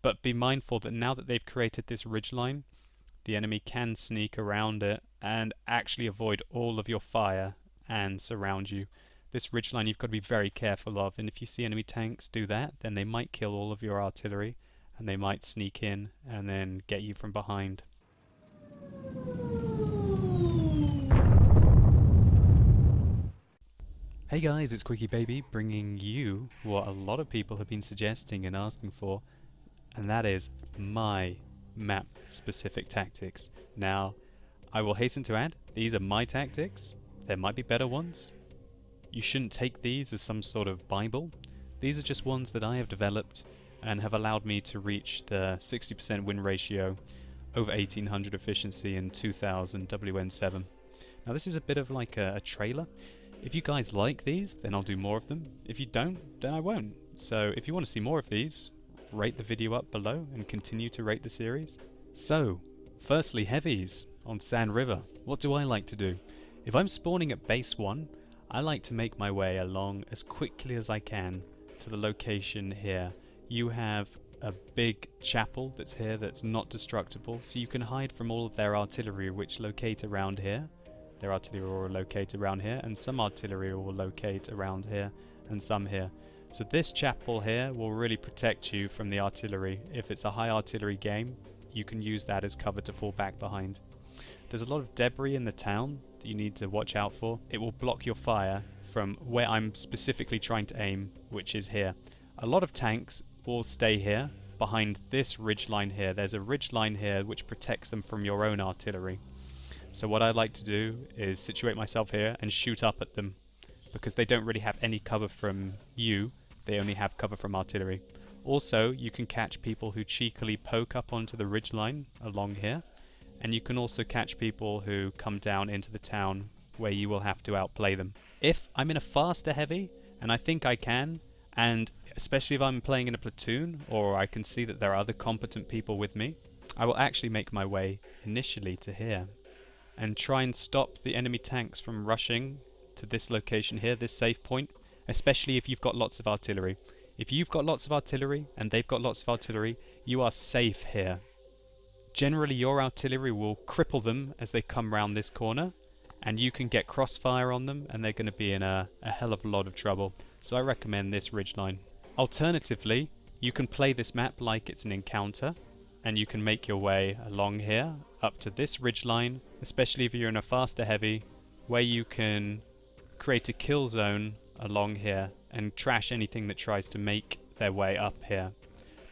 But be mindful that now that they've created this ridgeline, the enemy can sneak around it and actually avoid all of your fire and surround you. This ridgeline you've got to be very careful of, and if you see enemy tanks do that, then they might kill all of your artillery and they might sneak in and then get you from behind. Hey guys, it's Quickie Baby bringing you what a lot of people have been suggesting and asking for, and that is my map specific tactics. Now, I will hasten to add, these are my tactics. There might be better ones. You shouldn't take these as some sort of Bible. These are just ones that I have developed and have allowed me to reach the 60% win ratio, over 1800 efficiency and 2000 WN7. Now this is a bit of like a trailer. If you guys like these, then I'll do more of them. If you don't, then I won't. So if you want to see more of these, rate the video up below and continue to rate the series. So, firstly, heavies on Sand River. What do I like to do? If I'm spawning at base 1, I like to make my way along as quickly as I can to the location here. You have a big chapel that's here that's not destructible, so you can hide from all of their artillery which locate around here. Their artillery will locate around here, and some artillery will locate around here, and some here. So this chapel here will really protect you from the artillery. If it's a high artillery game, you can use that as cover to fall back behind. There's a lot of debris in the town that you need to watch out for. It will block your fire from where I'm specifically trying to aim, which is here. A lot of tanks will stay here, behind this ridge line here. There's a ridge line here which protects them from your own artillery. So what I like to do is situate myself here and shoot up at them, because they don't really have any cover from you, they only have cover from artillery. Also, you can catch people who cheekily poke up onto the ridgeline along here, and you can also catch people who come down into the town where you will have to outplay them. If I'm in a faster heavy, and I think I can, and especially if I'm playing in a platoon, or I can see that there are other competent people with me, I will actually make my way initially to here and try and stop the enemy tanks from rushing to this location here, this safe point, especially if you've got lots of artillery. If you've got lots of artillery and they've got lots of artillery, you are safe here. Generally your artillery will cripple them as they come round this corner, and you can get crossfire on them and they're going to be in a hell of a lot of trouble. So I recommend this ridgeline. Alternatively, you can play this map like it's an encounter, and you can make your way along here up to this ridgeline, especially if you're in a faster heavy, where you can create a kill zone along here and trash anything that tries to make their way up here.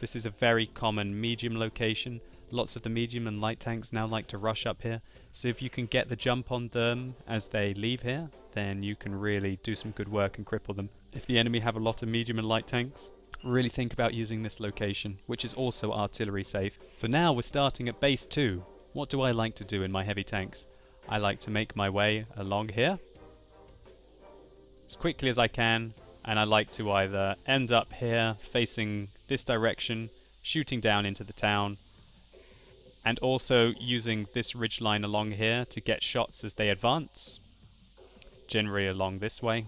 This is a very common medium location. Lots of the medium and light tanks now like to rush up here, so if you can get the jump on them as they leave here, then you can really do some good work and cripple them. If the enemy have a lot of medium and light tanks, really think about using this location, which is also artillery safe. So now we're starting at base 2. What do I like to do in my heavy tanks? I like to make my way along here as quickly as I can, and I like to either end up here facing this direction, shooting down into the town, and also using this ridgeline along here to get shots as they advance, generally along this way.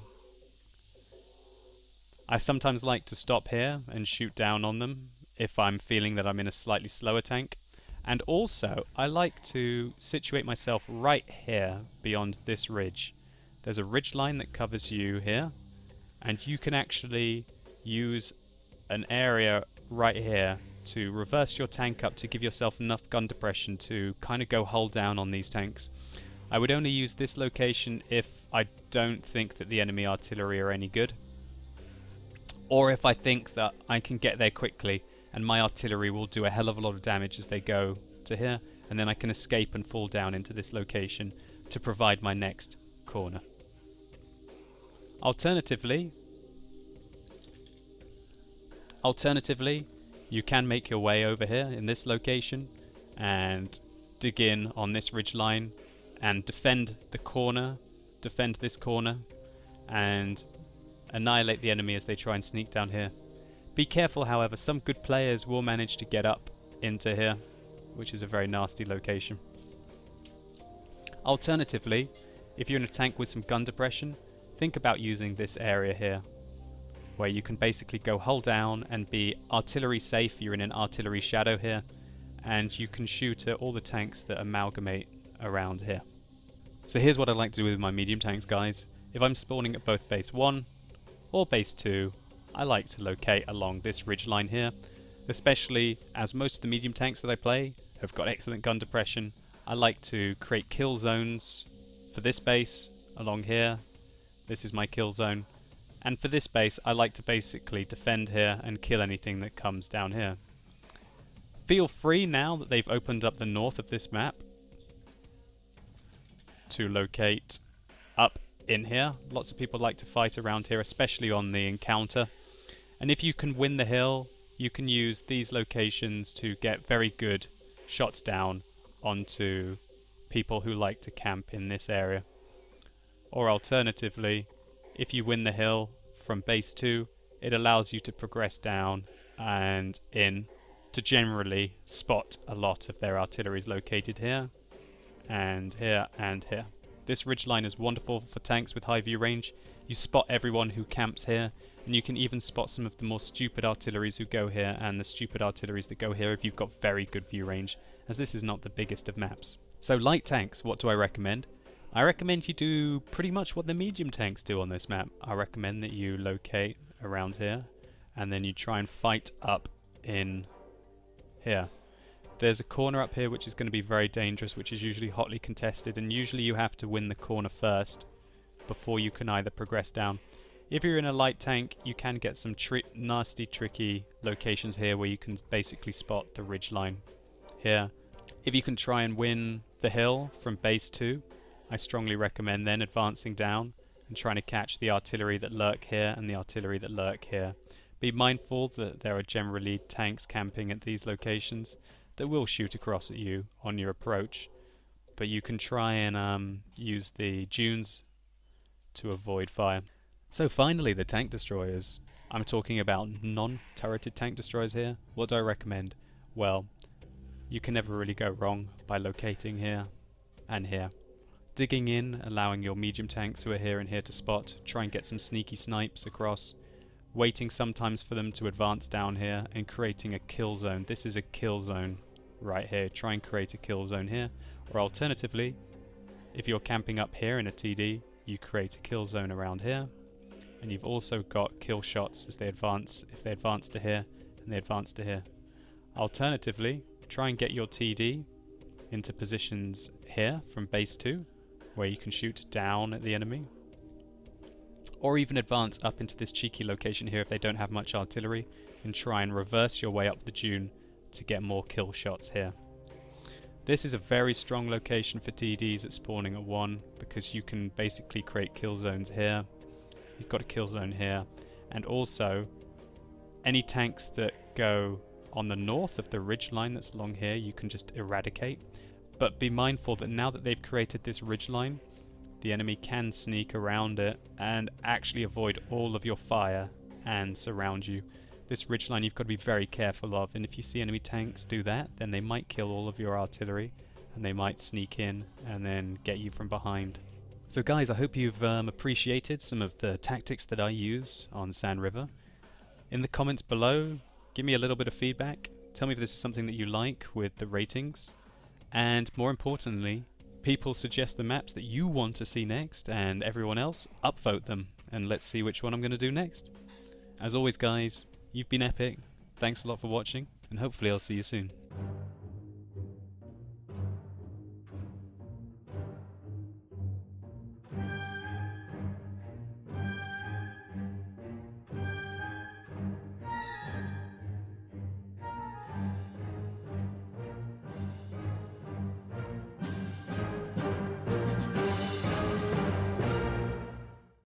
I sometimes like to stop here and shoot down on them if I'm feeling that I'm in a slightly slower tank. And also, I like to situate myself right here beyond this ridge. There's a ridge line that covers you here, and you can actually use an area right here to reverse your tank up to give yourself enough gun depression to kind of go hull down on these tanks. I would only use this location if I don't think that the enemy artillery are any good, or if I think that I can get there quickly and my artillery will do a hell of a lot of damage as they go to here, and then I can escape and fall down into this location to provide my next corner. Alternatively, you can make your way over here in this location and dig in on this ridge line and defend the corner, defend this corner, and annihilate the enemy as they try and sneak down here. Be careful, however, some good players will manage to get up into here, which is a very nasty location. Alternatively, if you're in a tank with some gun depression, think about using this area here. where you can basically go hull down and be artillery safe. You're in an artillery shadow here, and you can shoot at all the tanks that amalgamate around here. So here's what I like to do with my medium tanks, guys. If I'm spawning at both base 1 or base 2, I like to locate along this ridge line here, especially as most of the medium tanks that I play have got excellent gun depression. I like to create kill zones for this base along here. This is my kill zone. And for this base, I like to basically defend here and kill anything that comes down here. Feel free, now that they've opened up the north of this map, to locate up in here. Lots of people like to fight around here, especially on the encounter. And if you can win the hill, you can use these locations to get very good shots down onto people who like to camp in this area. Or alternatively, if you win the hill from base 2, it allows you to progress down and in to generally spot a lot of their artilleries located here and here and here. This ridgeline is wonderful for tanks with high view range. You spot everyone who camps here, and you can even spot some of the more stupid artilleries who go here and the stupid artilleries that go here if you've got very good view range, as this is not the biggest of maps. So light tanks, what do I recommend? I recommend you do pretty much what the medium tanks do on this map. I recommend that you locate around here, and then you try and fight up in here. There's a corner up here which is going to be very dangerous, which is usually hotly contested, and usually you have to win the corner first before you can either progress down. If you're in a light tank, you can get some nasty, tricky locations here where you can basically spot the ridge line here. If you can try and win the hill from base 2, I strongly recommend then advancing down and trying to catch the artillery that lurk here and the artillery that lurk here. Be mindful that there are generally tanks camping at these locations that will shoot across at you on your approach, but you can try and use the dunes to avoid fire. So finally, the tank destroyers. I'm talking about non-turreted tank destroyers here. What do I recommend? Well, you can never really go wrong by locating here and here. Digging in, allowing your medium tanks who are here and here to spot, try and get some sneaky snipes across, waiting sometimes for them to advance down here and creating a kill zone. This is a kill zone right here. Try and create a kill zone here, or alternatively, if you're camping up here in a TD, you create a kill zone around here, and you've also got kill shots as they advance, if they advance to here and they advance to here. Alternatively, try and get your TD into positions here from base 2 where you can shoot down at the enemy, or even advance up into this cheeky location here if they don't have much artillery, and try and reverse your way up the dune to get more kill shots here. This is a very strong location for TDs at spawning at 1, because you can basically create kill zones here. You've got a kill zone here, and also any tanks that go on the north of the ridge line that's along here you can just eradicate. But be mindful that now that they've created this ridge line, the enemy can sneak around it and actually avoid all of your fire and surround you. This ridgeline you've got to be very careful of, and if you see enemy tanks do that, then they might kill all of your artillery and they might sneak in and then get you from behind. So guys, I hope you've appreciated some of the tactics that I use on Sand River. In the comments below, give me a little bit of feedback. Tell me if this is something that you like with the ratings. And more importantly, people suggest the maps that you want to see next, and everyone else upvote them, and let's see which one I'm going to do next. As always guys, you've been epic, thanks a lot for watching, and hopefully I'll see you soon.